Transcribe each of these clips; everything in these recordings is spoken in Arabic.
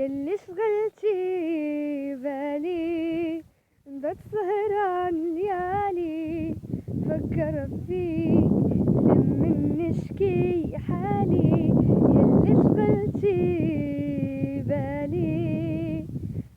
يلي شغلتي بالي، بات سهران ليالي فكر فيك لما نشكي حالي. يلي شغلتي بالي،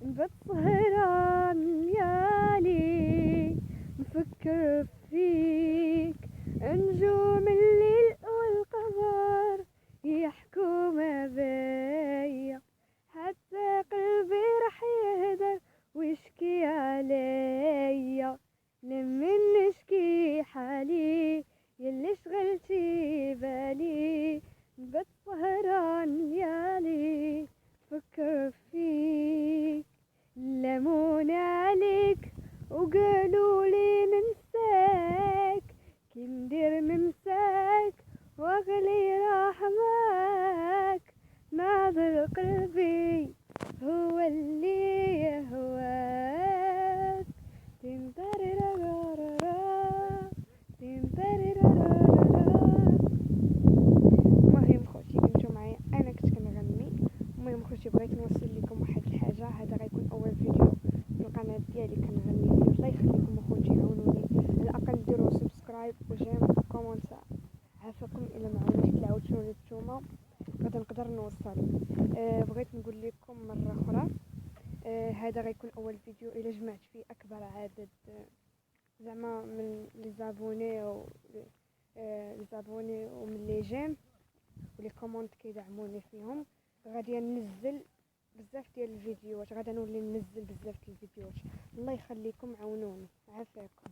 بات سهران ليالي نفكر فيك. نجوم الليل والقمر يحكوا ما بيا، حتى قلبي رح يهدر ويشكي عليا لمن نشكي حالي. يلي شغلتي بالي، بات سهران ليالي فكر فيك. لموني عليك وقالوا لي ننساك، كي ندير ننساك واغلي راح معاك. ناظر قلبي هو اللي يهواك. المهم خوتي كنتو معايا، انا كنت كنغني. المهم خوتي بغيت نوصل لكم واحد الحاجه، هذا غيكون اول فيديو في القناه ديالي كنغني فيه. الله يخليكم اخوتي عاونوني، على الاقل ديروا سبسكرايب وجيم وكومونت. عافاكم الا ما عاونيش تعاودتوني نتوما غادي نقدر نوصل. بغيت نقول لكم مره اخرى، هذا غيكون اول فيديو الى جمعت فيه اكبر عدد زعما من لي زابوني و لي زابوني ومن لي جيم ولي كومونت كيدعموني فيهم. غادي ننزل بزاف ديال الفيديوهات، غادي نولي ننزل بزاف ديال الفيديوهات. الله يخليكم عاونوني، عافاكم.